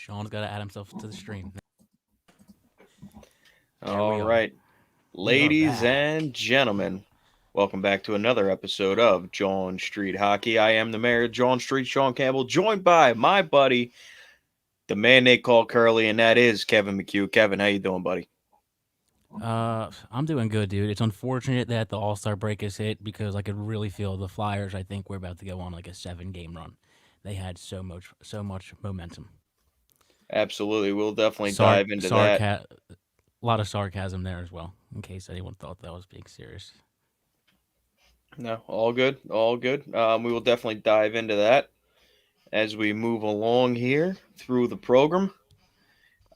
Sean's got to add himself to the stream. There All we are. right, We are ladies back. and gentlemen, welcome back to another episode of John Street Hockey. I am the mayor of John Street, Sean Campbell, joined by my buddy, the man they call Curly, and that is Kevin McHugh. Kevin, how you doing, buddy? I'm doing good, dude. It's unfortunate that the All Star break is hit because I could really feel the Flyers. I think we're about to go on like a 7 game run. They had so much momentum. Absolutely, we'll definitely dive into that. A lot of sarcasm there as well, in case anyone thought that was being serious. No, all good, all good. We will definitely dive into that as we move along here through the program.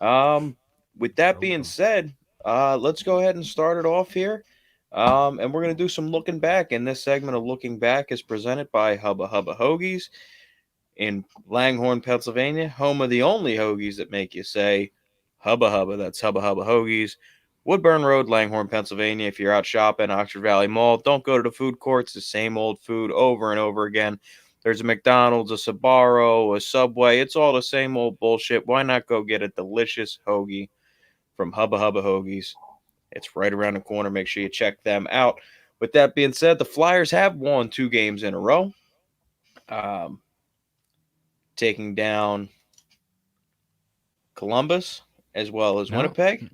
Um, with that being Program. said, let's go ahead and start it off here. And we're going to do some looking back. And this segment of Looking Back is presented by Hubba Hubba Hoagies in Langhorne, Pennsylvania, home of the only hoagies that make you say Hubba Hubba. That's Hubba Hubba Hoagies. Woodburn Road, Langhorne, Pennsylvania. If you're out shopping, Oxford Valley Mall, don't go to the food courts, the same old food over and over again. There's a McDonald's, a Sbarro, a Subway. It's all the same old bullshit. Why not go get a delicious hoagie from Hubba Hubba Hoagies? It's right around the corner. Make sure you check them out. With that being said, the Flyers have won 2 games in a row, um, taking down Columbus as well as No, Winnipeg.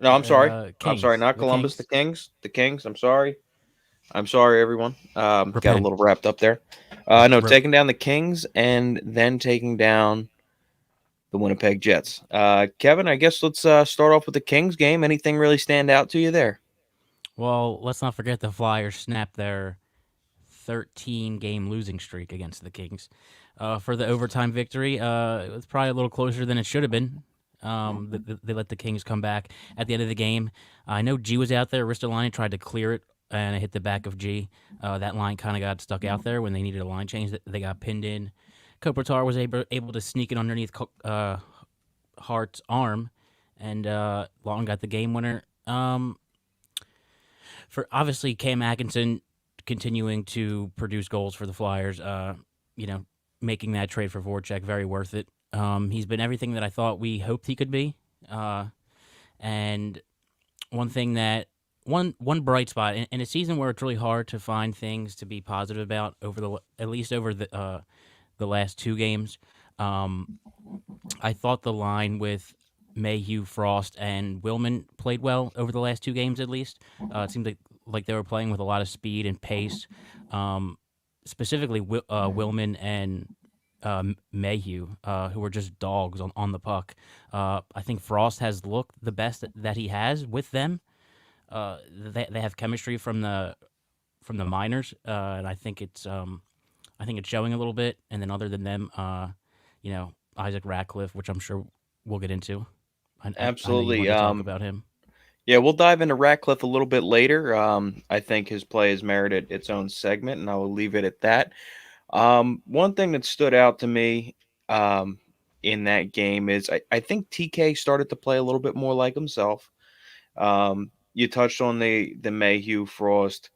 No, I'm sorry. I'm sorry, Kings. not The Columbus. The Kings. Kings. The Kings. I'm sorry. I'm sorry, everyone. Got a Repent. little wrapped up there. Rep, No, rep, taking down the Kings and then taking down the Winnipeg Jets. Kevin, I guess let's start off with the Kings game. Anything really stand out to you there? Well, let's not forget the Flyers snapped their 13 game losing streak against the Kings. For the overtime victory, it was probably a little closer than it should have been. They let the Kings come back at the end of the game. I know G was out there. Ristolainen tried to clear it and it hit the back of G. That line kind of got stuck out there when they needed a line change. They got pinned in. Kopitar was able to sneak it underneath Hart's arm, and Long got the game winner. For obviously Cam Atkinson continuing to produce goals for the Flyers. You know, making that trade for Voracek very worth it. He's been everything that I thought we hoped he could be. And one thing that one bright spot in a season where it's really hard to find things to be positive about at least over the last 2 games. I thought the line with Mayhew, Frost, and Willman played well over the last 2 games at least. It seemed like they were playing with a lot of speed and pace. Specifically, Willman and Mayhew, who were just dogs on the puck. I think Frost has looked the best that he has with them. They have chemistry from the minors, and I think it's showing a little bit. And then other than them, Isaac Ratcliffe, which I'm sure we'll get into. I know you Absolutely. wanted to talk about him. Yeah, we'll dive into Ratcliffe a little bit later. I think his play has merited its own segment, and I will leave it at that. One thing that stood out to me um, in that game is I think TK started to play a little bit more like himself. You touched on the Mayhew Frost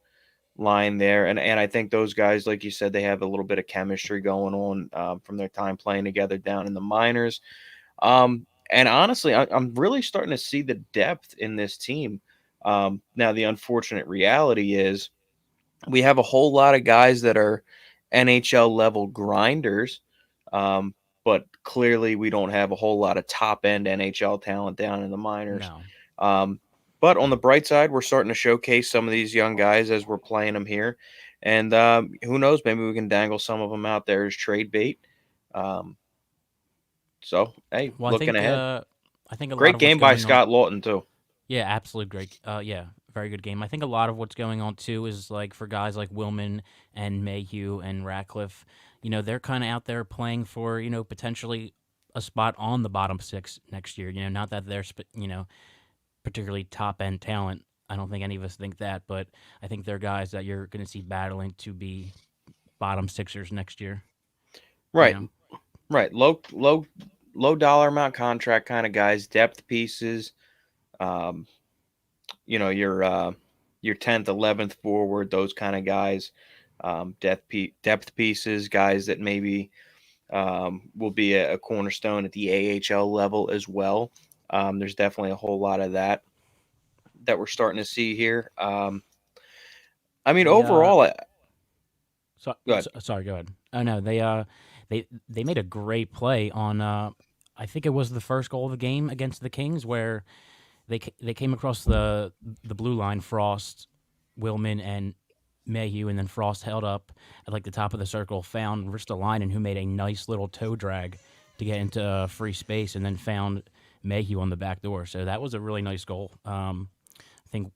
line there, and I think those guys, like you said, they have a little bit of chemistry going on from their time playing together down in the minors. And honestly, I'm really starting to see the depth in this team. Now, the unfortunate reality is we have a whole lot of guys that are NHL level grinders, um, but clearly we don't have a whole lot of top end NHL talent down in the minors. No. Um, but on the bright side, we're starting to showcase some of these young guys as we're playing them here. And who knows, maybe we can dangle some of them out there as trade bait. Um, so, hey, Well, looking ahead. I think a lot Great of what's game by going on. Scott Lawton, too. Yeah, absolute great. Yeah, very good game. I think a lot of what's going on too is like for guys like Willman and Mayhew and Ratcliffe. They're kind of out there playing for potentially a spot on the bottom 6 next year. Not that they're particularly top end talent. I don't think any of us think that, but I think they're guys that you're going to see battling to be bottom sixers next year. You Right, know, right. Low dollar amount contract kind of guys, depth pieces. Um, your 10th, 11th forward, those kind of guys. Depth pieces, guys that maybe will be a cornerstone at the AHL level as well. There's definitely a whole lot of that we're starting to see here. I mean, The overall, good. sorry, go ahead. Oh no, they made a great play on. I think it was the first goal of the game against the Kings where they came across the blue line. Frost, Willman, and Mayhew, and then Frost held up at like the top of the circle, found Ristolainen, who made a nice little toe drag to get into free space, and then found Mayhew on the back door. So that was a really nice goal. I think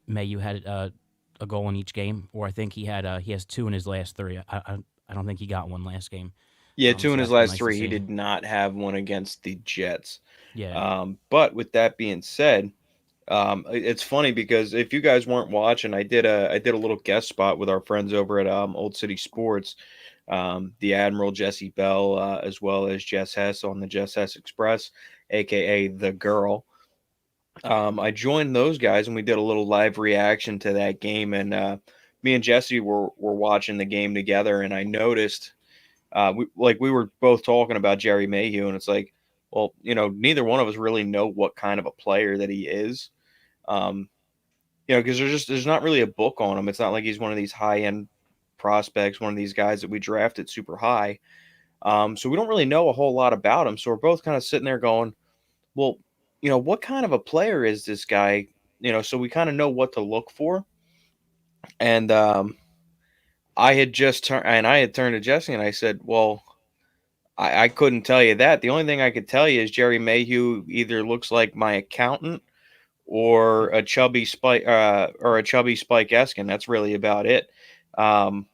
Mayhew had a goal in each game, or I think he has two in his last three. I don't think he got one last game. Yeah, two in So his that's been last nice to three. He see. did not have one against the Jets. Yeah. But with that being said, it's funny because if you guys weren't watching, I did a little guest spot with our friends over at Old City Sports, the Admiral Jesse Bell, as well as Jess Hess on the Jess Hess Express, aka the Girl. I joined those guys and we did a little live reaction to that game, and me and Jesse were watching the game together, and I noticed we were both talking about Jerry Mayhew, and it's like, well, neither one of us really know what kind of a player that he is. Um, because there's not really a book on him. It's not like he's one of these high end prospects, one of these guys that we drafted super high. So we don't really know a whole lot about him. So we're both kind of sitting there going, well, what kind of a player is this guy? So we kind of know what to look for. And I had turned to Jesse and I said, well, I couldn't tell you that. The only thing I could tell you is Jerry Mayhew either looks like my accountant or a chubby Spike Eskin. That's really about it. Um,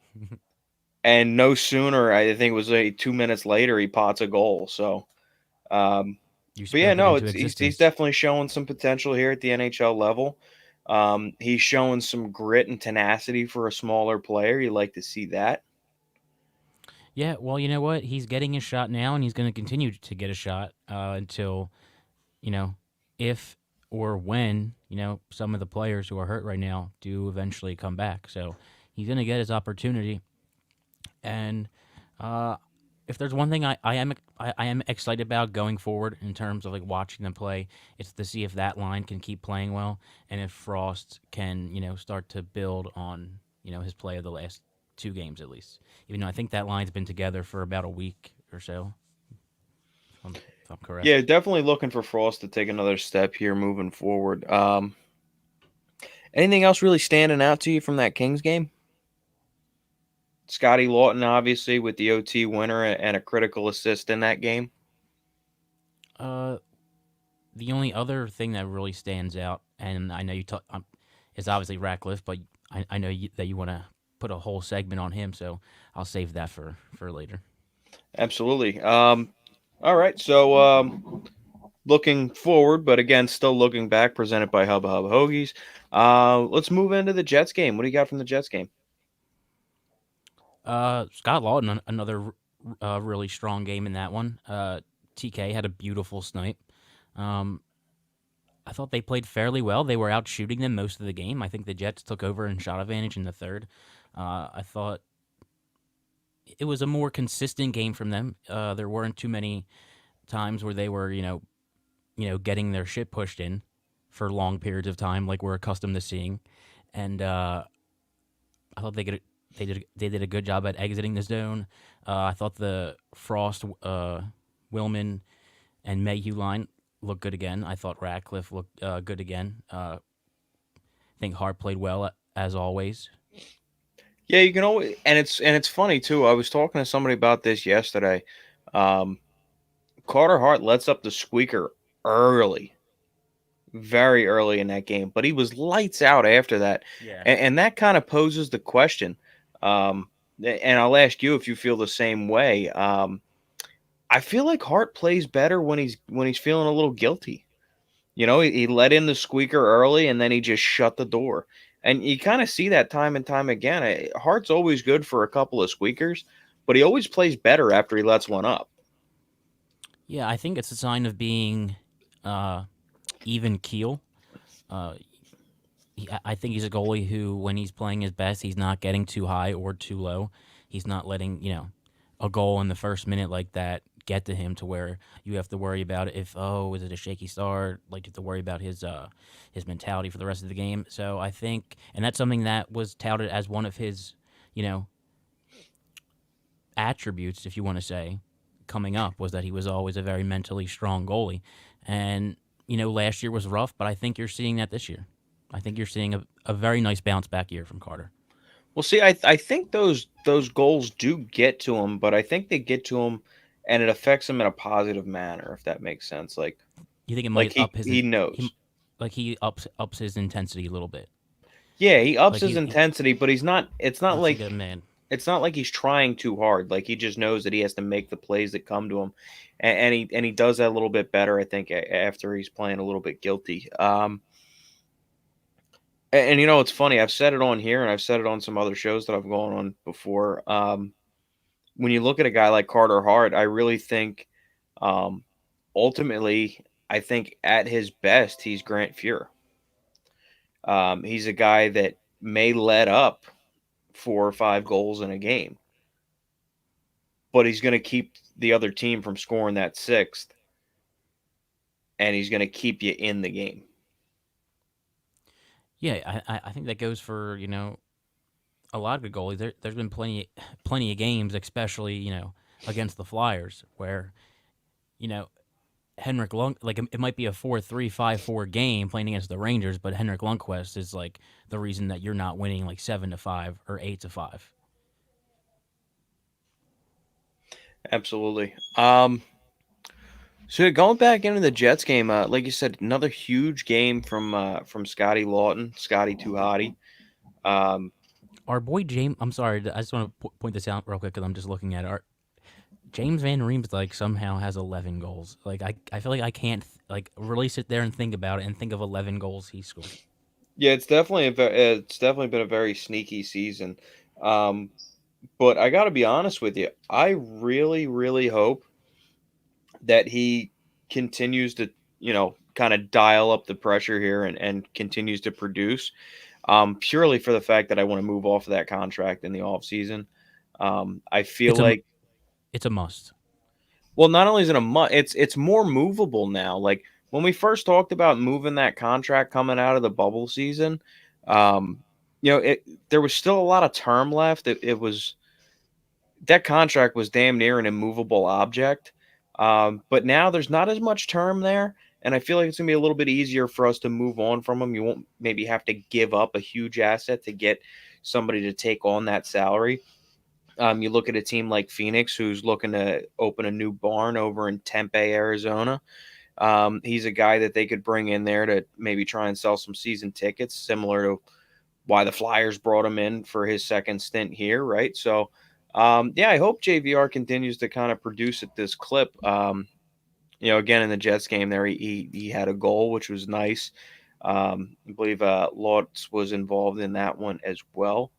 and no sooner, I think it was 2 minutes later, he pots a goal. So, um, You but yeah, spoke it no, into he's existence. definitely showing some potential here at the NHL level. He's showing some grit and tenacity for a smaller player. You like to see that. Yeah, well, you know what? He's getting his shot now, and he's going to continue to get a shot until, you know, if or when, some of the players who are hurt right now do eventually come back. So he's going to get his opportunity. And uh, if there's one thing I am excited about going forward in terms of like watching them play, it's to see if that line can keep playing well and if Frost can start to build on his play of the last two games at least. Even though I think that line's been together for about a week or so, if I'm Yeah, correct. definitely looking for Frost to take another step here moving forward. Anything else really standing out to you from that Kings game? Scotty Lawton, obviously, with the OT winner and a critical assist in that game. Uh, the only other thing that really stands out, and I know you talk, is obviously Ratcliffe, but I know that you want to put a whole segment on him, so I'll save that for later. Absolutely. All right. So, looking forward, but again, still looking back, presented by Hubba Hubba Hoagies. Let's move into the Jets game. What do you got from the Jets game? Scott Lawton, another really strong game in that one. TK had a beautiful snipe. Um, I thought they played fairly well. They were out shooting them most of the game. I think the Jets took over in shot advantage in the third. I thought it was a more consistent game from them. There weren't too many times where they were, getting their shit pushed in for long periods of time, like we're accustomed to seeing. And I thought they did a good job at exiting the zone. I thought the Frost, Willman, and Mayhew line looked good again. I thought Ratcliffe looked good again. I think Hart played well as always. Yeah, you can always, and it's funny too. I was talking to somebody about this yesterday. Um, Carter Hart lets up the squeaker early, very early in that game, but he was lights out after that, Yeah. and that kind of poses the question. Um, and I'll ask you if you feel the same way. I feel like Hart plays better when he's feeling a little guilty. He let in the squeaker early, and then he just shut the door. And you kind of see that time and time again. Hart's always good for a couple of squeakers, but he always plays better after he lets one up. Yeah, I think it's a sign of being uh, even keel. Uh, I think he's a goalie who, when he's playing his best, he's not getting too high or too low. He's not letting a goal in the first minute like that get to him to where you have to worry about if, oh, is it a shaky start? Like you have to worry about his mentality for the rest of the game. So I think, and that's something that was touted as one of his, you know, attributes, if you want to say, coming up, was that he was always a very mentally strong goalie. And last year was rough, but I think you're seeing that this year. I think you're seeing a very nice bounce back year from Carter. Well, see, I think those goals do get to him, but I think they get to him, and it affects him in a positive manner, if that makes sense. You think it Like might up he he knows. like he ups his intensity a little bit. Yeah, he ups Like his he intensity, but he's not. lets it get mad. It's not like he's trying too hard. Like he just knows that he has to make the plays that come to him, and he does that a little bit better. I think after he's playing a little bit guilty. And it's funny. I've said it on here, and I've said it on some other shows that I've gone on before. When you look at a guy like Carter Hart, I really think, um, ultimately, I think at his best, he's Grant Fuhr. He's a guy that may let up 4 or 5 goals in a game, but he's going to keep the other team from scoring that sixth, and he's going to keep you in the game. Yeah, I think that goes for a lot of good goalies. There's been plenty of games, especially against the Flyers, where you know Henrik Lund, like it might be a 4-3, 5-4 game playing against the Rangers, but Henrik Lundqvist is like the reason that you're not winning like 7-5 or 8-5. Absolutely. So going back into the Jets game, like you said, another huge game from Scotty Lawton, Scotty Tuhati. Um, Our boy James, I'm sorry, I just want to point this out real quick because I'm just looking at it. James Van Reems like somehow has 11 goals. Like I feel like I can't like really sit there and think about it and think of 11 goals he scored. yeah, it's definitely been a very sneaky season. Um, but I got to be honest with you, I really, really hope that he continues to, kind of dial up the pressure here and continues to produce. Purely for the fact that I want to move off of that contract in the off season. I feel It's a like, it's a must. well, not only is it it's more movable now. Like when we first talked about moving that contract coming out of the bubble season, um, there was still a lot of term left. It was that contract was damn near an immovable object. But now there's not as much term there, and I feel like it's gonna be a little bit easier for us to move on from him. You won't maybe have to give up a huge asset to get somebody to take on that salary. You look at a team like Phoenix, who's looking to open a new barn over in Tempe, Arizona. He's a guy that they could bring in there to maybe try and sell some season tickets, similar to why the Flyers brought him in for his second stint here, right? So, yeah, I hope JVR continues to kind of produce at this clip. Again in the Jets game there, he had a goal, which was nice. I believe Lotz was involved in that one as well.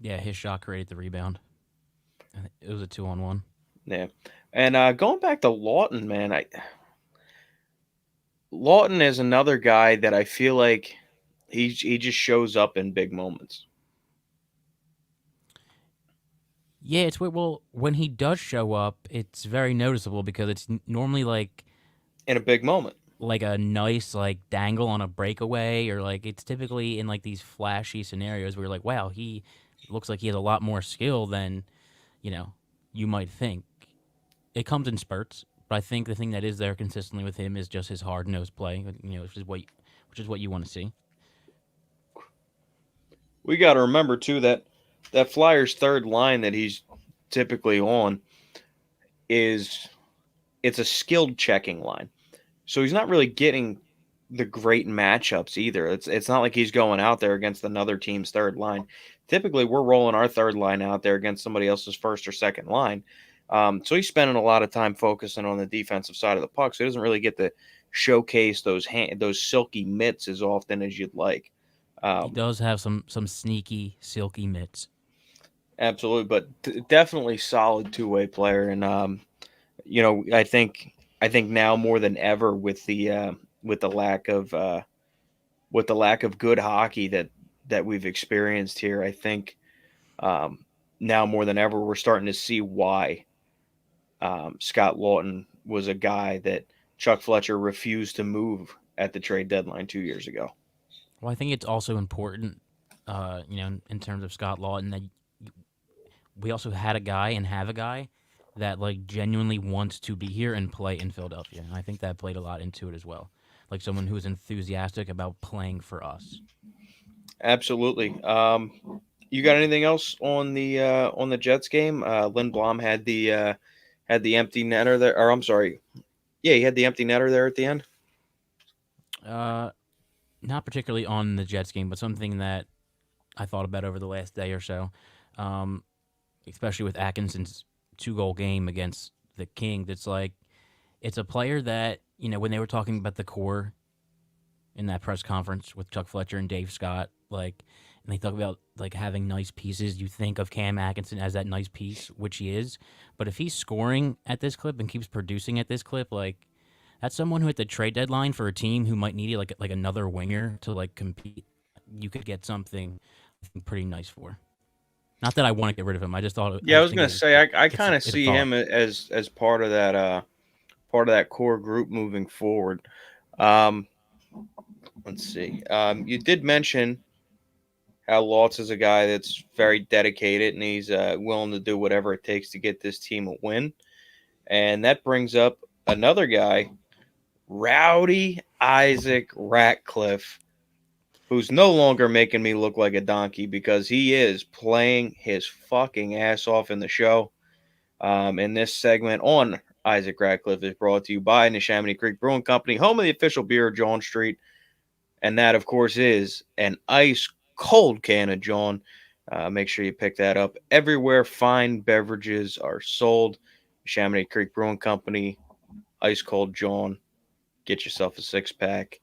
Yeah, his shot created the rebound. It was a 2-on-1. Yeah, and going back to Lawton, man, Lawton is another guy that I feel like he just shows up in big moments. Yeah, it's weird. Well, when he does show up, it's very noticeable because it's normally In a big moment. like a nice like dangle on a breakaway, or like it's typically in like these flashy scenarios where you're like, wow, he looks like he has a lot more skill than you know you might think. It comes in spurts, but I think the thing that is there consistently with him is just his hard nosed play. Which is what you want to see. We got to remember too that Flyers third line that he's typically on is it's a skilled checking line. So he's not really getting the great matchups either. It's not like he's going out there against another team's third line. Typically, we're rolling our third line out there against somebody else's first or second line. So he's spending a lot of time focusing on the defensive side of the puck. So he doesn't really get to showcase those silky mitts as often as you'd like. He Um, does have some sneaky silky mitts. Absolutely, but definitely solid two-way player, and I think now more than ever with the lack of good hockey that we've experienced here, I think um, now more than ever, we're starting to see why Scott Lawton was a guy that Chuck Fletcher refused to move at the trade deadline 2 years ago. Well, I think it's also important, in terms of Scott Lawton, that we also had a guy and have a guy that like genuinely wants to be here and play in Philadelphia. And I think that played a lot into it as well. Like someone who is enthusiastic about playing for us. Absolutely. You got anything else on the Jets game? Lynn Blom had the empty netter there, or I'm sorry, yeah, he had the empty netter there at the end. Uh, Not particularly on the Jets game, but something that I thought about over the last day or so, um, especially with Atkinson's 2 goal game against the King. That's like it's a player that when they were talking about the core in that press conference with Chuck Fletcher and Dave Scott, like, and they talk about like having nice pieces. You think of Cam Atkinson as that nice piece, which he is. But if he's scoring at this clip and keeps producing at this clip, like that's someone who at the trade deadline for a team who might need like another winger to like compete, you could get something I think pretty nice for. Not that I want to get rid of him. I Yeah, I just was think gonna say I it's kind of it's a see thought. him as part of that core group moving forward. Um, let's see. You did mention how Lutz is a guy that's very dedicated and he's willing to do whatever it takes to get this team a win. And that brings up another guy, Rowdy Isaac Ratcliffe, who's no longer making me look like a donkey because he is playing his fucking ass off in the show. And this segment on Isaac Ratcliffe is brought to you by Neshaminy Creek Brewing Company, home of the official beer of John Street. And that, of course, is an ice cold can of John. Make sure you pick that up everywhere fine beverages are sold. Chamonix Creek Brewing Company, ice cold John. Get yourself a 6 pack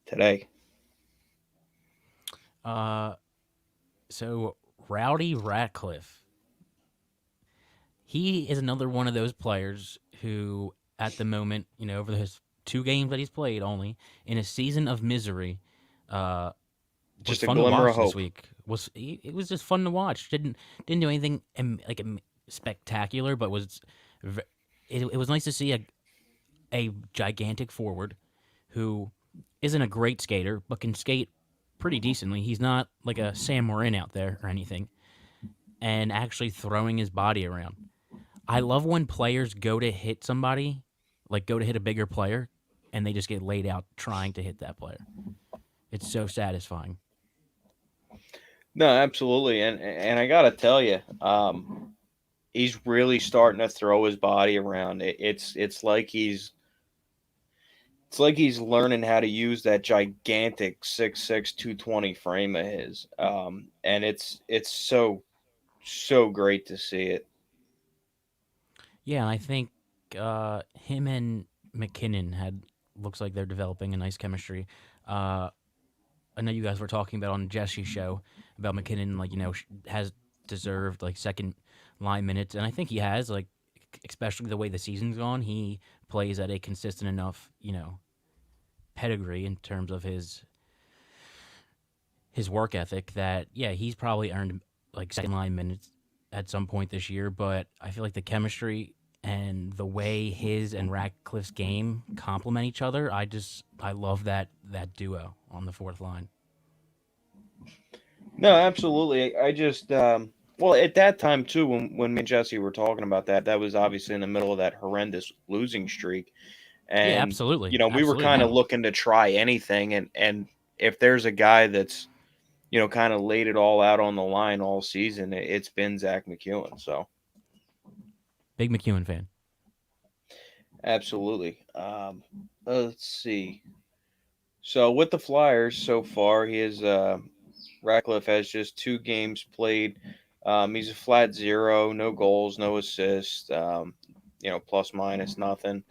today. Uh, so Rowdy Ratcliffe, he is another one of those players who, at the moment, over his 2 games that he's played only in a season of misery, uh, was Just a fun to glimmer of watch this hope. week. It was just fun to watch. Didn't do anything spectacular, but it was nice to see a gigantic forward who isn't a great skater but can skate pretty decently. He's not like a Sam Morin out there or anything, and actually throwing his body around. I love when players go to hit somebody, like go to hit a bigger player, and they just get laid out trying to hit that player. It's so satisfying. No, absolutely, and I gotta tell you, he's really starting to throw his body around. It's like he's learning how to use that gigantic 6'6", 220 frame of his, and it's so great to see it. Yeah, and I think him and McKinnon had looks like they're developing a nice chemistry. Uh, I know you guys were talking about on Jesse's show about McKinnon, like has deserved like second line minutes, and I think he has, like especially the way the season's gone. He plays at a consistent enough, pedigree in terms of his work ethic that yeah, he's probably earned like second line minutes at some point this year. But I feel like the chemistry and the way his and Ratcliffe's game complement each other, I love that duo on the fourth line. No, absolutely. I just well at that time too when me and Jesse were talking about that, that was obviously in the middle of that horrendous losing streak, Yeah, and absolutely, we were absolutely. kind of No, looking to try anything, and if there's a guy that's kind of laid it all out on the line all season, it's been Zach McEwen. So big McEwen fan. absolutely. Let's see. So with the Flyers so far, Ratcliffe has just 2 games played. He's a flat zero, no goals, no assists. Plus minus nothing.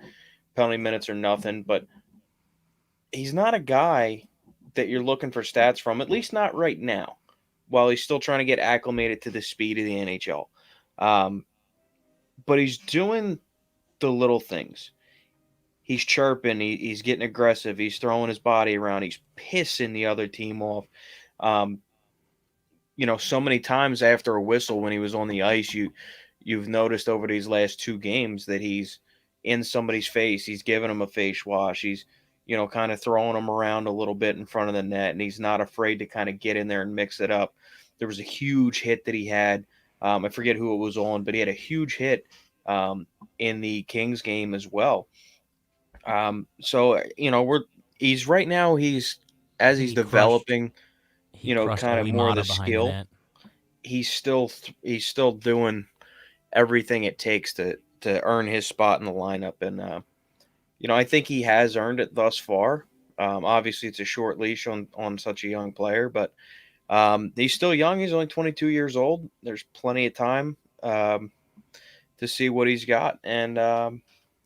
Penalty minutes are nothing, but he's not a guy that you're looking for stats from, at least not right now, while he's still trying to get acclimated to the speed of the NHL. Um, but he's doing the little things. He's chirping, he's getting aggressive, he's throwing his body around, he's pissing the other team off. Um, so many times after a whistle when he was on the ice, you've noticed over these last two games that he's in somebody's face. He's giving them a face wash. He's kind of throwing them around a little bit in front of the net, and he's not afraid to kind of get in there and mix it up. There was a huge hit that he had. I forget who it was on, but he had a huge hit in the Kings game as well. So we're he's right now he's as he's He crushed developing, he crushed kind of more of the Olimata behind the skill. net. He's still doing everything it takes to earn his spot in the lineup, and I think he has earned it thus far. Obviously, it's a short leash on such a young player, but he's still young. He's only 22 years old. There's plenty of time to see what he's got, and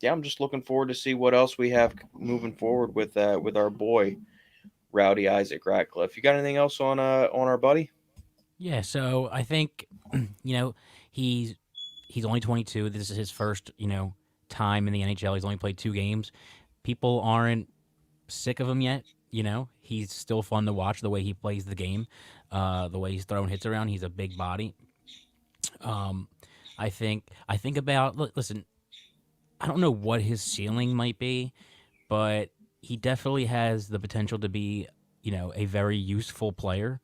yeah, I'm just looking forward to see what else we have moving forward with our boy Rowdy Isaac Ratcliffe. You got anything else on our buddy? Yeah, so I think he's he's only 22. This is his first time in the NHL. He's only played 2 games. People aren't sick of him yet. He's still fun to watch the way he plays the game, the way he's throwing hits around. He's a big body. Um, I think about listen. I don't know what his ceiling might be, but he definitely has the potential to be a very useful player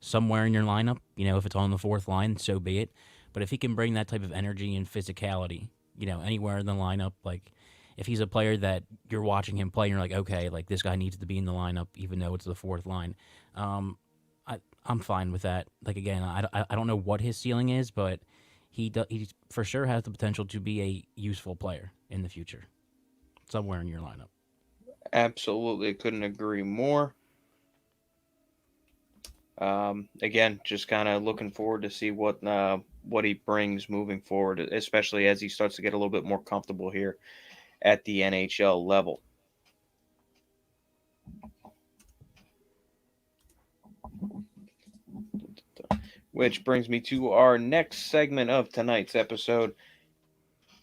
somewhere in your lineup. If it's on the fourth line, so be it. But if he can bring that type of energy and physicality, anywhere in the lineup, like if he's a player that you're watching him play and you're like, okay, like this guy needs to be in the lineup, even though it's the fourth line, um, I'm fine with that. Like again, I don't know what his ceiling is, but he for sure has the potential to be a useful player in the future, somewhere in your lineup. Absolutely, couldn't agree more. Again, just kind of looking forward to see what he brings moving forward, especially as he starts to get a little bit more comfortable here at the NHL level. Which brings me to our next segment of tonight's episode,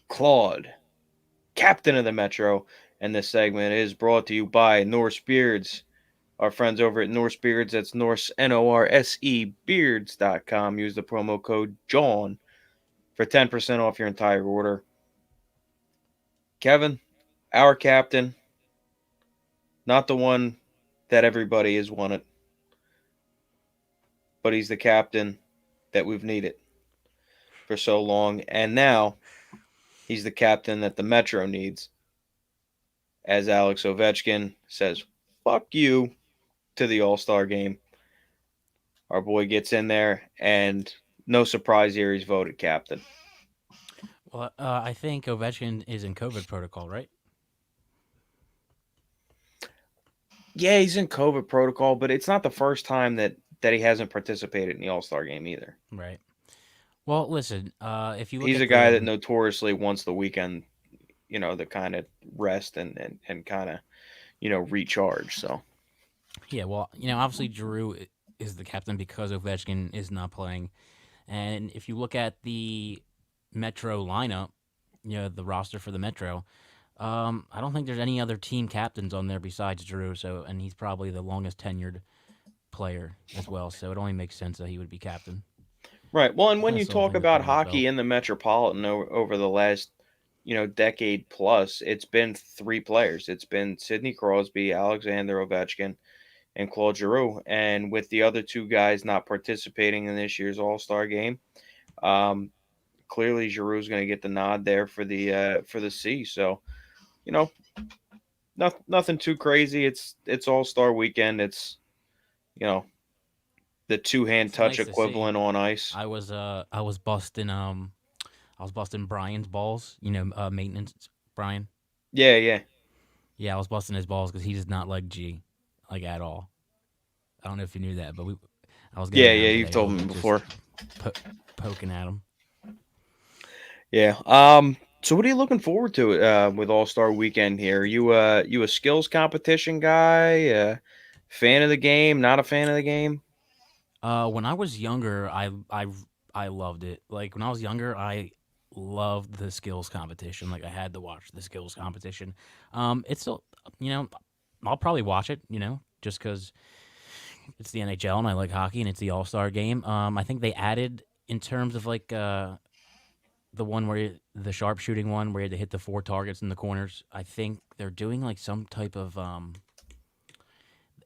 Claude, captain of the Metro. And this segment is brought to you by Norse Beards. Our friends over at Norse Beards, that's Norse, Norse, beards.com. Use the promo code JOHN for 10% off your entire order. Kevin, our captain, not the one that everybody has wanted, but he's the captain that we've needed for so long. And now he's the captain that the Metro needs. As Alex Ovechkin says, fuck you to the All Star game. Our boy gets in there, and no surprise here, he's voted captain. Well, I think Ovechkin is in COVID protocol, right? Yeah, he's in COVID protocol, but it's not the first time that he hasn't participated in the All Star game either. Right. Well, listen. If you look He's a at guy that the notoriously wants the weekend, to kind of rest and kind of, recharge. So, yeah, well, obviously Giroux is the captain because Ovechkin is not playing, and if you look at the Metro lineup, the roster for the Metro, I don't think there's any other team captains on there besides Giroux. So, and he's probably the longest tenured player as well. So it only makes sense that he would be captain. right. Well, and when Kind of you still a talk thing to about put on his hockey belt. in the Metropolitan over the last, decade plus, it's been three players. It's been Sidney Crosby, Alexander Ovechkin, and Claude Giroux. And with the other two guys not participating in this year's All Star game, um, clearly Giroux's going to get the nod there for the C. So, you know, nothing too crazy. It's All Star weekend. It's you know the two hand It's touch nice to see. equivalent on ice. I was busting Brian's balls. Maintenance Brian. Yeah, yeah, Yeah, I was busting his balls because he does not like G, like at all. I don't know if you knew that, but I was yeah, going at yeah. him You've today, a told little me bit, just before. po- poking at him. Yeah. So what are you looking forward to with All Star Weekend here? You a skills competition guy? Fan of the game? Not a fan of the game? When I was younger, I loved it. Like when I was younger, I loved the skills competition. Like I had to watch the skills competition. It's still, you know, I'll probably watch it. Just because. It's the NHL, and I like hockey, and it's the All Star game. I think they added in terms of like the one where the sharpshooting one where you had to hit the 4 targets in the corners. I think they're doing like some type of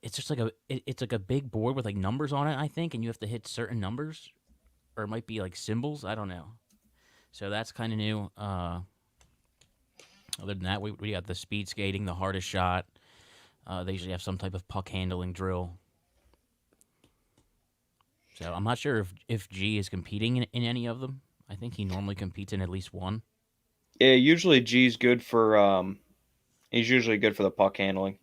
it's just like it's like a big board with like numbers on it. I think, and you have to hit certain numbers, or it might be like symbols. I don't know. So that's kind of new. Other than that, we got the speed skating, the hardest shot. They usually have some type of puck handling drill. So I'm not sure if G is competing in any of them. I think he normally competes in at least one. Yeah, usually G's good for he's usually good for the puck handling.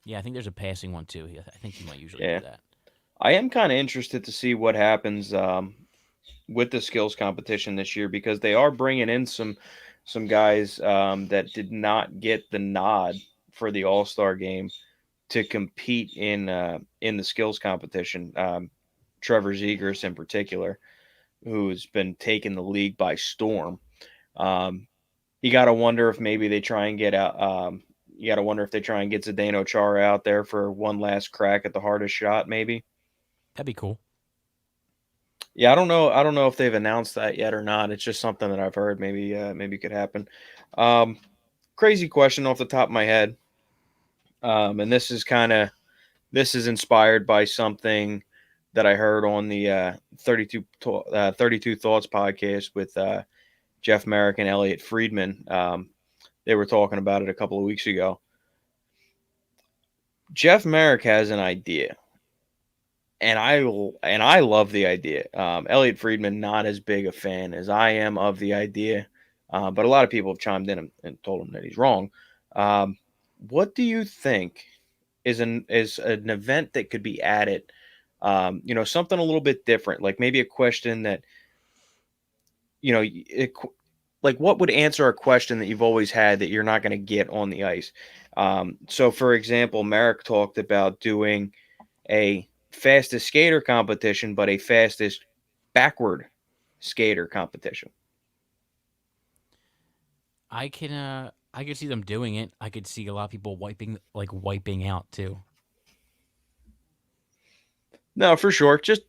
Yeah, I think there's a passing one too. I think he might usually do Yeah. that. I am kind of interested to see what happens with the skills competition this year because they are bringing in some guys that did not get the nod for the All Star game to compete in the skills competition. Trevor Zegers in particular, who's been taking the league by storm. Um, you got to wonder if maybe they try and get out. You got to wonder if they try and get Zdeno Chara out there for one last crack at the hardest shot, maybe. That'd be cool. Yeah, I don't know. I don't know if they've announced that yet or not. It's just something that I've heard. Maybe it could happen. Um, Crazy question off the top of my head, and this is inspired by something that I heard on the 32 Thoughts podcast with Jeff Merrick and Elliot Friedman. They were talking about it a couple of weeks ago. Jeff Merrick has an idea, and I love the idea. Elliot Friedman not as big a fan as I am of the idea, but a lot of people have chimed in and told him that he's wrong. What do you think is an event that could be added? Something a little bit different, like maybe a question that you know, it, like what would answer a question that you've always had that you're not going to get on the ice. So, for example, Merrick talked about doing a fastest skater competition, but a fastest backward skater competition. I could see them doing it. I could see a lot of people wiping out too. No, for sure. Just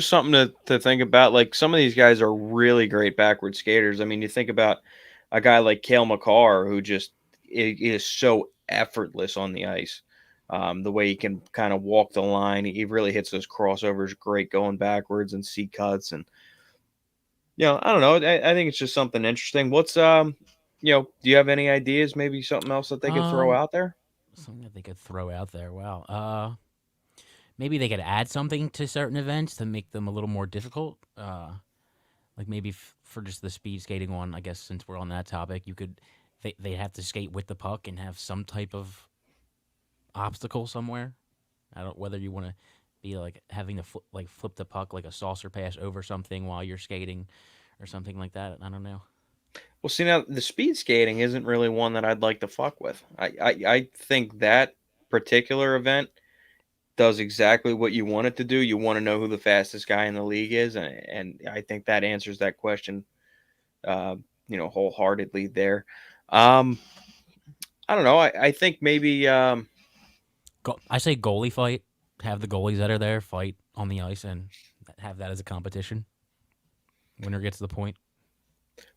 something to think about. Like some of these guys are really great backward skaters. I mean, you think about a guy like Kale McCarr, who just is so effortless on the ice. The way he can kind of walk the line, he really hits those crossovers great going backwards and C cuts. And I don't know. I think it's just something interesting. Do you have any ideas? Maybe something else that they could throw Um, out there? Something that they could throw out there. Wow. Maybe they could add something to certain events to make them a little more difficult. Like maybe for just the speed skating one, I guess since we're on that topic, they have to skate with the puck and have some type of obstacle somewhere. I don't whether you want to be like having to flip the puck like a saucer pass over something while you're skating or something like that. I don't know. Well, see now the speed skating isn't really one that I'd like to fuck with. I think that particular event does exactly what you want it to do. You want to know who the fastest guy in the league is, and I think that answers that question, wholeheartedly there. Um, I don't know. I think maybe I say goalie fight. Have the goalies that are there fight on the ice and have that as a competition. Winner gets the point.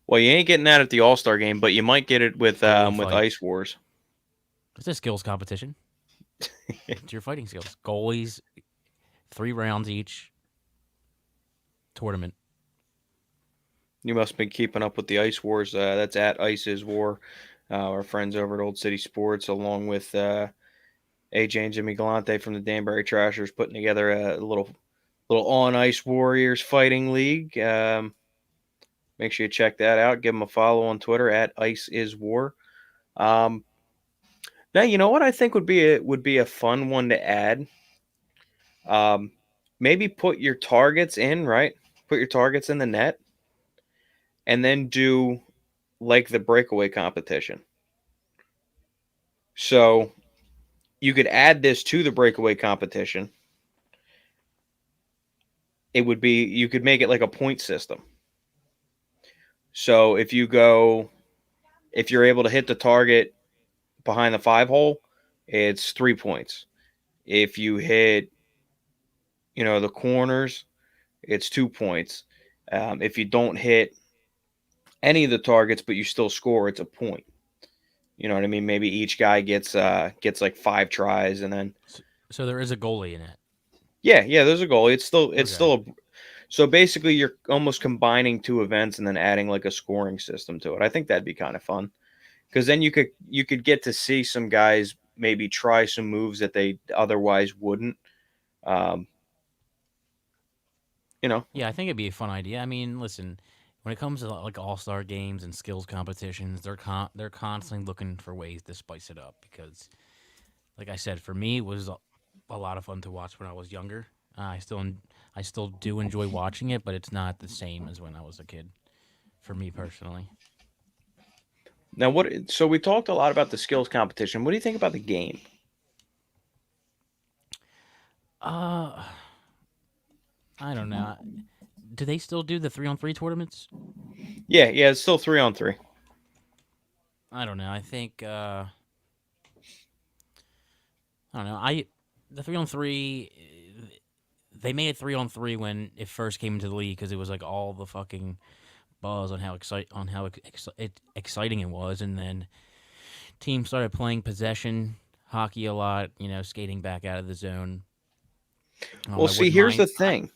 well, you ain't getting that at the All Star game, but you might get it Goalie with fight. Ice Wars. It's a skills competition. It's your fighting skills. Goalies, 3 rounds each. Tournament. You must have been keeping up with the Ice Wars. That's at Ice is War. Our friends over at Old City Sports, along with AJ and Jimmy Galante from the Danbury Trashers, putting together a little on ice Warriors fighting league. Make sure you check that out. Give them a follow on Twitter at Ice is War. Um, Now you know what I think would be a fun one to add. Um, Maybe put your targets in right. Put your targets in the net, and then do like the breakaway competition. So you could add this to the breakaway competition. It would be you could make it like a point system. So if you're able to hit the target behind the 5 hole, it's 3 points. If you hit, the corners, it's 2 points. If you don't hit any of the targets, but you still score, it's a point. You know what I mean? Maybe each guy gets like 5 tries, and then So there is a goalie in it. yeah, there's a goal. It's Okay. still so basically you're almost combining two events and then adding like a scoring system to it. I think that'd be kind of fun because then you could get to see some guys maybe try some moves that they otherwise wouldn't. Um, you know, Yeah, I think it'd be a fun idea. I mean, listen, when it comes to like all-star games and skills competitions, they're constantly looking for ways to spice it up because, like I said, for me, it was a lot of fun to watch when I was younger. I still do enjoy watching it, but it's not the same as when I was a kid. For me personally, now what? So we talked a lot about the skills competition. What do you think about the game? uh, I don't know. Do they still do the 3-on-3 tournaments? Yeah, it's still 3-on-3. I don't know. I don't know. I the 3-on-3. They made it 3-on-3 when it first came into the league because it was like all the fucking buzz on how exciting it was, and then teams started playing possession hockey a lot. Skating back out of the zone. Well, I see, wouldn't here's mind. the thing.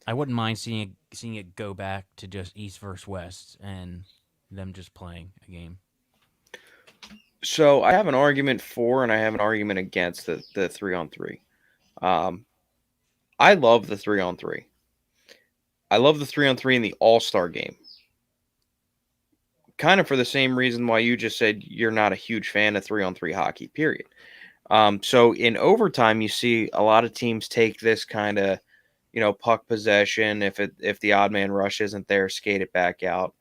I wouldn't mind seeing it go back to just East versus West and them just playing a game. So I have an argument for and I have an argument against the 3-on-3. Um, I love the 3-on-3. I love the 3-on-3 in the All Star game. Kind of for the same reason why you just said you're not a huge fan of 3-on-3 hockey, period. So in overtime, you see a lot of teams take this kind of, puck possession. If the odd man rush isn't there, skate it back out,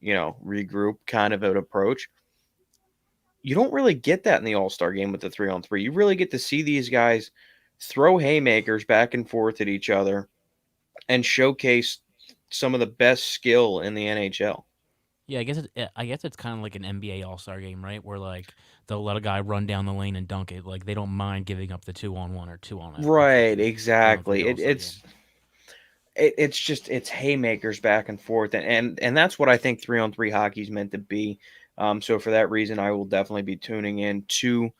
regroup kind of an approach. You don't really get that in the All Star game with the 3-on-3. You really get to see these guys throw haymakers back and forth at each other and showcase some of the best skill in the NHL. Yeah, I guess it's kind of like an NBA All Star game, right? Where like they'll let a guy run down the lane and dunk it. Like they don't mind giving up the 2-on-1 or two on a Right, fucking 3-on-3 exactly. All Star game. It's just it's haymakers back and forth, and that's what I think 3-on-3 hockey is meant to be. So for that reason, I will definitely be tuning in to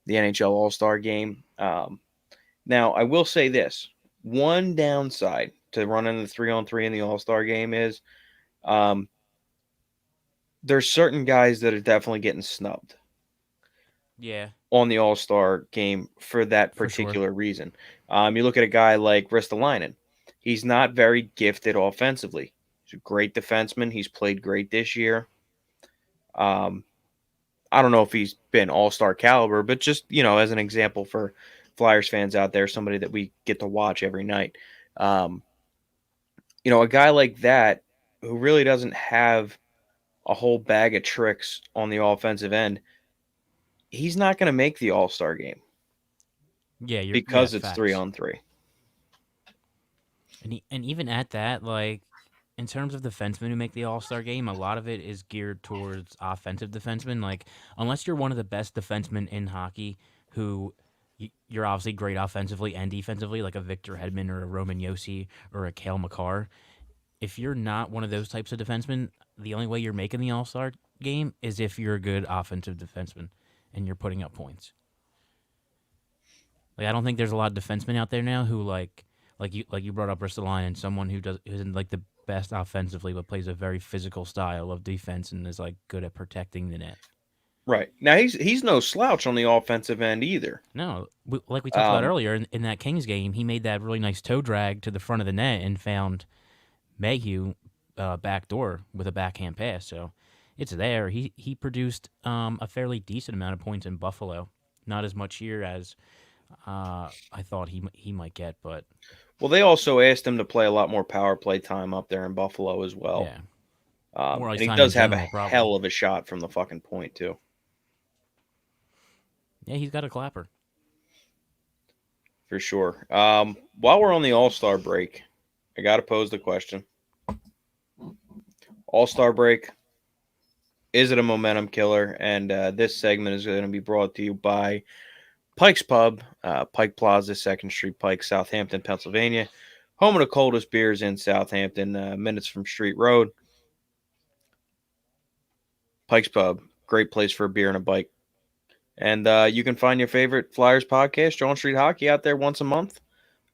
the NHL All Star Game. Now, I will say this: one downside to running the 3-on-3 in the All Star Game is um, there's certain guys that are definitely getting snubbed Yeah, on the All Star Game for that for sure. particular reason. You look at a guy like Ristolainen; he's not very gifted offensively. He's a great defenseman. He's played great this year. Um, I don't know if he's been All Star caliber, but just as an example for Flyers fans out there, somebody that we get to watch every night. Um, a guy like that who really doesn't have a whole bag of tricks on the offensive end, he's not going to make the All Star game Yeah, because it's three facts. on three. And even at that, like in terms of defensemen who make the All Star game, a lot of it is geared towards offensive defensemen. Like unless you're one of the best defensemen in hockey, who you're obviously great offensively and defensively, like a Victor Hedman or a Roman Yossi or a Kale McCarr. If you're not one of those types of defensemen, the only way you're making the All Star game is if you're a good offensive defenseman and you're putting up points. Like I don't think there's a lot of defensemen out there now who like you brought up Ristolainen, and someone who isn't like the best offensively but plays a very physical style of defense and is like good at protecting the net. Right now, he's no slouch on the offensive end either. No, like we talked about Um, earlier in that Kings game, he made that really nice toe drag to the front of the net and found Mayhew back door with a backhand pass. So it's there. He produced a fairly decent amount of points in Buffalo. Not as much here as I thought he might get, but well, they also asked him to play a lot more power play time up there in Buffalo as well. yeah, more ice And he time in does have a general probably. hell of a shot from the fucking point too, Yeah, he's got a clapper. for sure. While we're on the All Star break, I got to pose the question: All Star break, is it a momentum killer? And this segment is going to be brought to you by Pike's Pub, Pike Plaza, 2nd Street Pike, Southampton, Pennsylvania. Home of the coldest beers in Southampton, minutes from Street Road. Pike's Pub, great place for a beer and a bike. And you can find your favorite Flyers podcast, John Street Hockey, out there once a month,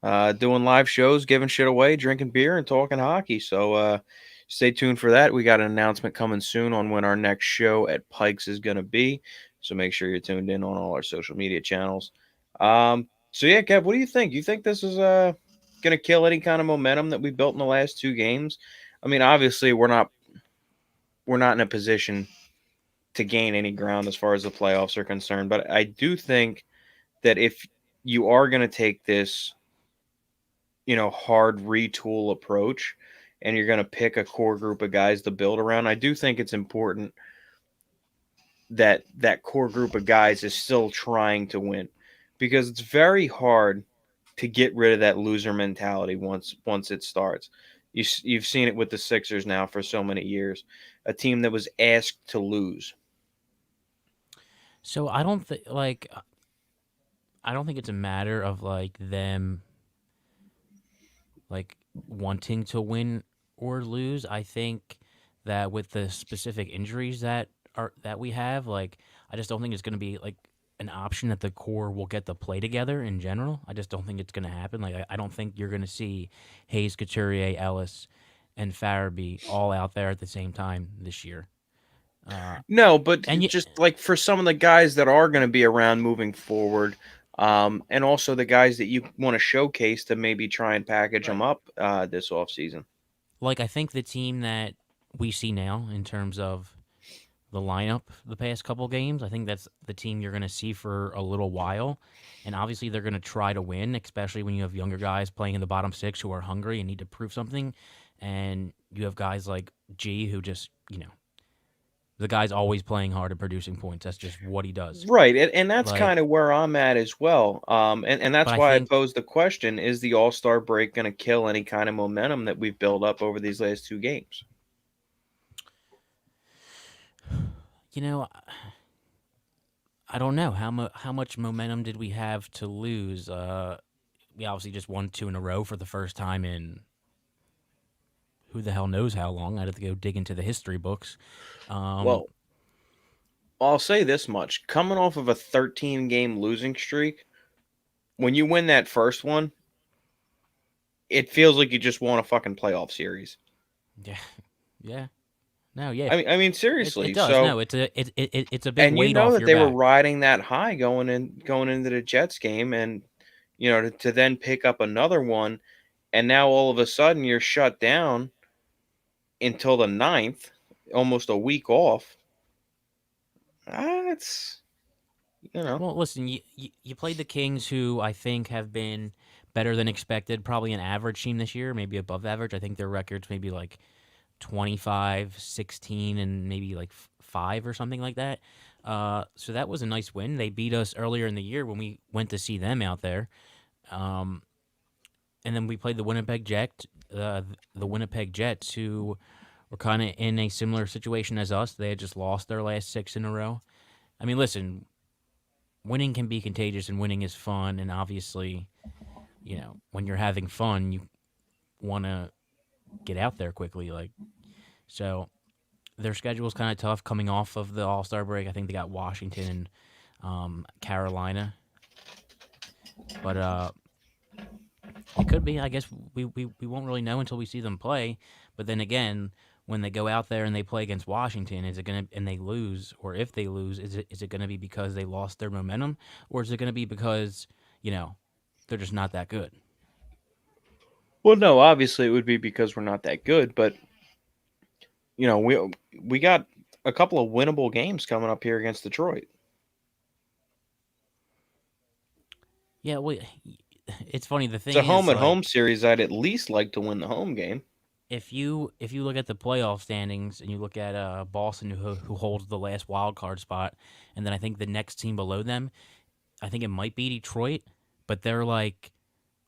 doing live shows, giving shit away, drinking beer, and talking hockey. So stay tuned for that. We got an announcement coming soon on when our next show at Pikes is going to be. So make sure you're tuned in on all our social media channels. So yeah, Kev, what do you think? You think this is going to kill any kind of momentum that we built in the last 2 games? I mean, obviously we're not in a position to gain any ground as far as the playoffs are concerned, but I do think that if you are going to take this, hard retool approach and you're going to pick a core group of guys to build around, I do think it's important that that core group of guys is still trying to win, because it's very hard to get rid of that loser mentality once it starts. You've seen it with the Sixers now for so many years, a team that was asked to lose. So I don't think it's a matter of like them like wanting to win or lose. I think that with the specific injuries that we have, like I just don't think it's going to be like an option that the core will get to play together in general. I just don't think it's going to happen. Like I don't think you're going to see Hayes, Couturier, Ellis, and Farabee all out there at the same time this year. No, but And you, just like for some of the guys that are going to be around moving forward, and also the guys that you want to showcase to maybe try and package them up this offseason. like I think the team that we see now in terms of the lineup the past couple games, I think that's the team you're going to see for a little while. And obviously they're going to try to win, especially when you have younger guys playing in the bottom 6 who are hungry and need to prove something. And you have guys like G who just, the guy's always playing hard and producing points. That's just what he does. Right, and that's Like, kind of where I'm at as well. And but that's I why I think, posed the question: is the All-Star break going to kill any kind of momentum that we've built up over these last 2 games? you know, I don't know how much momentum did we have to lose. We obviously just won 2 in a row for the first time in who the hell knows how long. I'd have to go dig into the history books. Well, I'll say this much: coming off of a 13-game losing streak, when you win that first one, it feels like you just won a fucking playoff series. Yeah, yeah, no, yeah, I mean it seriously. does. So, No, it's a big and you weight know off that your they were back. riding that high going into the Jets game, and to then pick up another one, and now all of a sudden you're shut down until the 9th, almost a week off. It's Well, listen, you played the Kings, who I think have been better than expected, probably an average team this year, maybe above average. I think their records maybe like 25, 16, and maybe like 5 or something like that. So that was a nice win. They beat us earlier in the year when we went to see them out there. Um, and then we played the Winnipeg Jets, who were kind of in a similar situation as us. They had just lost their last 6 in a row. I mean, listen, winning can be contagious and winning is fun. And obviously, when you're having fun, you want to get out there quickly. So their schedule is kind of tough coming off of the All Star break. I think they got Washington and Carolina, but it could be. I guess we won't really know until we see them play. But then again, when they go out there and they play against Washington, is it gonna and they lose, or if they lose, is it gonna be because they lost their momentum, or is it gonna be because they're just not that good? well, no, obviously it would be because we're not that good, but we got a couple of winnable games coming up here against Detroit. Yeah, well, it's funny. The It's a thing home is, and home like, series. I'd at least like to win the home game. if you look at the playoff standings and you look at Boston, who holds the last wild card spot, and then I think the next team below them, I think it might be Detroit, but they're like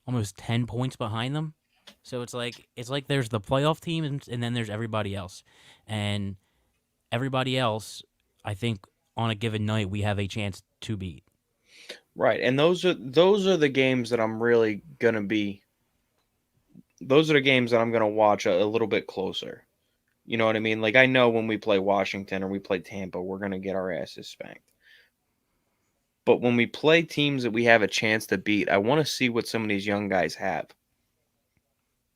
almost 10 points behind them. So it's like there's the playoff team, and then there's everybody else, and everybody else, I think on a given night we have a chance to beat. Right. And those are the games that I'm really gonna be. Those are the games that I'm gonna watch a little bit closer. You know what I mean? Like I know when we play Washington or we play Tampa, we're gonna get our asses spanked. But when we play teams that we have a chance to beat, I want to see what some of these young guys have.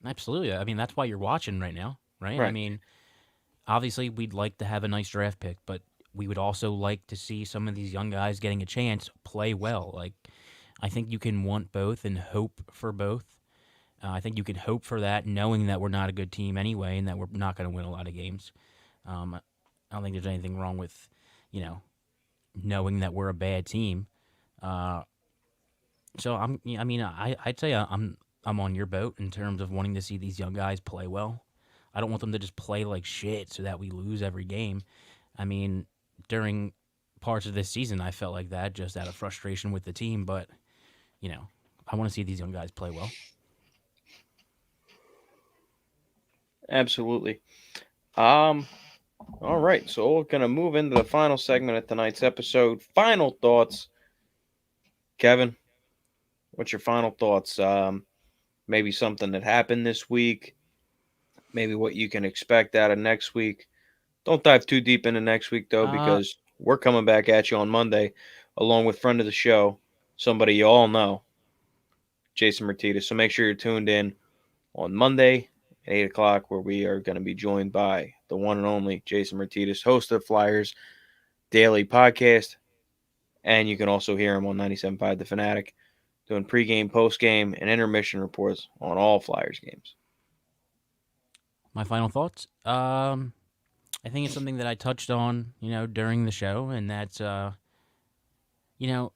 Absolutely. I mean, that's why you're watching right now, right? I Right. mean, obviously, we'd like to have a nice draft pick, but we would also like to see some of these young guys getting a chance play well. Like, I think you can want both and hope for both. I think you can hope for that, knowing that we're not a good team anyway, and that we're not going to win a lot of games. I don't think there's anything wrong with, you know, knowing that we're a bad team. Uh, so I mean, I'd say I'm on your boat in terms of wanting to see these young guys play well. I don't want them to just play like shit so that we lose every game. I mean, during parts of this season, I felt like that just out of frustration with the team. But you know, I want to see these young guys play well. Absolutely. Um. All right. So we're gonna move into the final segment of tonight's episode. Final thoughts, Kevin. What's your final thoughts? Maybe something that happened this week. Maybe what you can expect out of next week. Don't dive too deep into next week though, Uh, because we're coming back at you on Monday, along with friend of the show, somebody you all know, Jason Martinez. So make sure you're tuned in on Monday at 8 o'clock, where we are going to be joined by the one and only Jason Martinez, host of Flyers Daily Podcast. And you can also hear him on 97.5 The Fanatic, doing pregame, postgame, and intermission reports on all Flyers games. my final thoughts. I think it's something that I touched on, during the show, and that's, you know,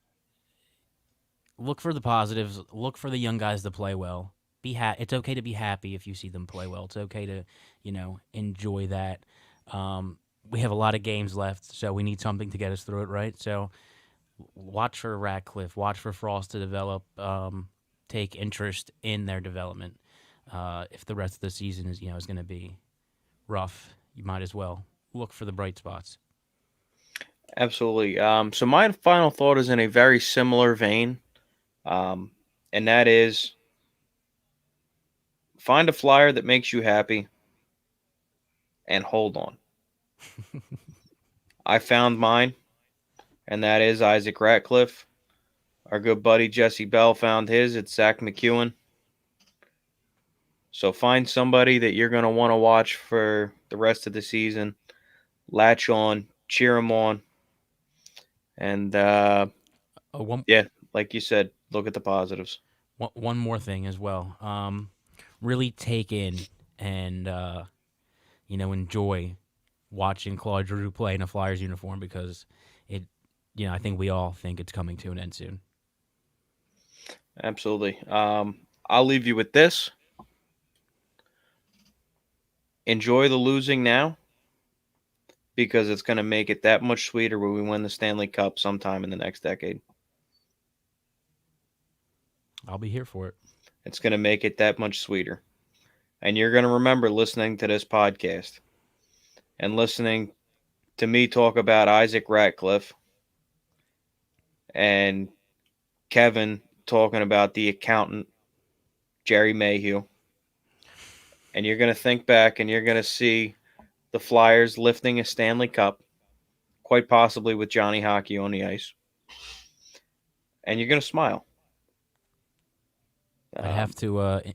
look for the positives. Look for the young guys to play well. It's okay to be happy if you see them play well. It's okay to, enjoy that. We have a lot of games left, so we need something to get us through it, right? So watch for Ratcliffe, watch for Frost to develop, take interest in their development. If the rest of the season is going to be rough, you might as well look for the bright spots. Absolutely. So my final thought is in a very similar vein, um, and that is find a Flyer that makes you happy and hold on. I found mine, and that is Isaac Ratcliffe. Our good buddy Jesse Bell found his. It's Zach McEwen. So find somebody that you're going to want to watch for the rest of the season. Latch on, cheer them on. And Oh, one, yeah, like you said, look at the positives. one more thing as well. Really take in and enjoy watching Claude Giroux play in a Flyers uniform because it, I think we all think it's coming to an end soon. Absolutely. I'll leave you with this. Enjoy the losing now because it's going to make it that much sweeter when we win the Stanley Cup sometime in the next decade. I'll be here for it. It's going to make it that much sweeter. And you're going to remember listening to this podcast and listening to me talk about Isaac Ratcliffe and Kevin talking about the accountant, Jerry Mayhew. And you're going to think back and you're going to see the Flyers lifting a Stanley Cup, quite possibly with Johnny Hockey on the ice. And you're going to smile. I'd have to. I'd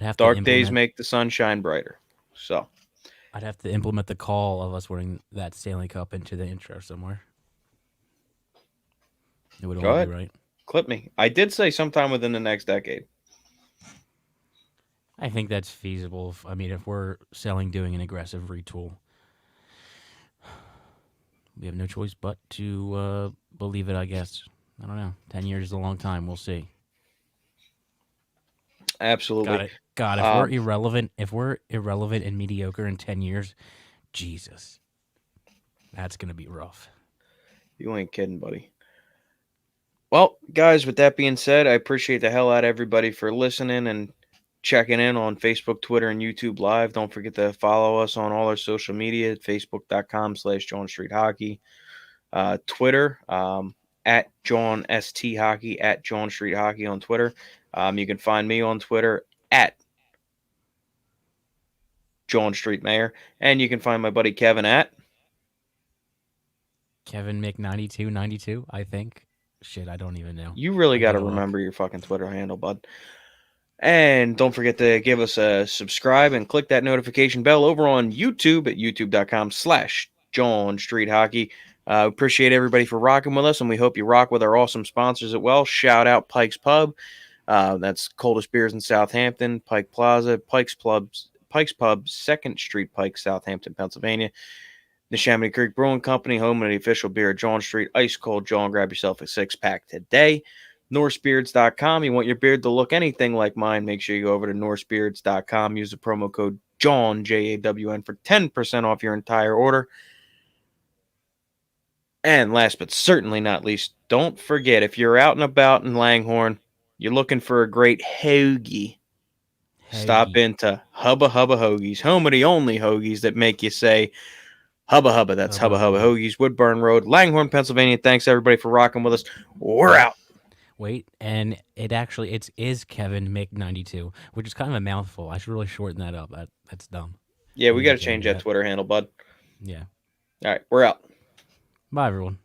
have to Dark days implement. make the sun shine brighter. So, I'd have to implement the call of us wearing that Stanley Cup into the intro somewhere. It would go only be ahead. right. Clip me. I did say sometime within the next decade. I think that's feasible. If we're doing an aggressive retool, we have no choice but to believe it. I guess. I don't know. 10 years is a long time. We'll see. Got Absolutely. it. God, if we're irrelevant and mediocre in 10 years, Jesus, that's gonna be rough. You ain't kidding, buddy. Well, guys, with that being said, I appreciate the hell out of everybody for listening and checking in on Facebook, Twitter, and YouTube Live. Don't forget to follow us on all our social media at facebook.com/John Street Hockey. Twitter, at John ST Hockey, at John Street Hockey on Twitter. You can find me on Twitter at John Street Mayor, and you can find my buddy Kevin at Kevin Mc9292, I think. Shit, I don't even know. You really I got to gotta look. remember your fucking Twitter handle, bud. And don't forget to give us a subscribe and click that notification bell over on YouTube at youtube.com/John Street Hockey. Appreciate everybody for rocking with us, and we hope you rock with our awesome sponsors as well. Shout out Pike's Pub. That's coldest beers in Southampton, Pike Plaza, Pike's Pub, 2nd Street, Pike, Southampton, Pennsylvania. The Neshaminy Creek Brewing Company, home of the official beer at John Street. Ice cold John. Grab yourself a 6-pack today. NorseBeards.com. You want your beard to look anything like mine, make sure you go over to NorseBeards.com. Use the promo code JAWN, J-A-W-N, for 10% off your entire order. And last but certainly not least, don't forget, if you're out and about in Langhorne, you're looking for a great hoagie, stop into Hubba Hubba Hoagies, home of the only hoagies that make you say Hubba Hubba. That's Hubba Hubba Hoagies, Woodburn Road, Langhorne, Pennsylvania. Thanks everybody for rocking with us. We're out. Wait, and it is Kevin Mc92, which is kind of a mouthful. I should really shorten that up. That's dumb. Yeah, we got to change that Twitter handle, bud. Yeah. All right, we're out. Bye, everyone.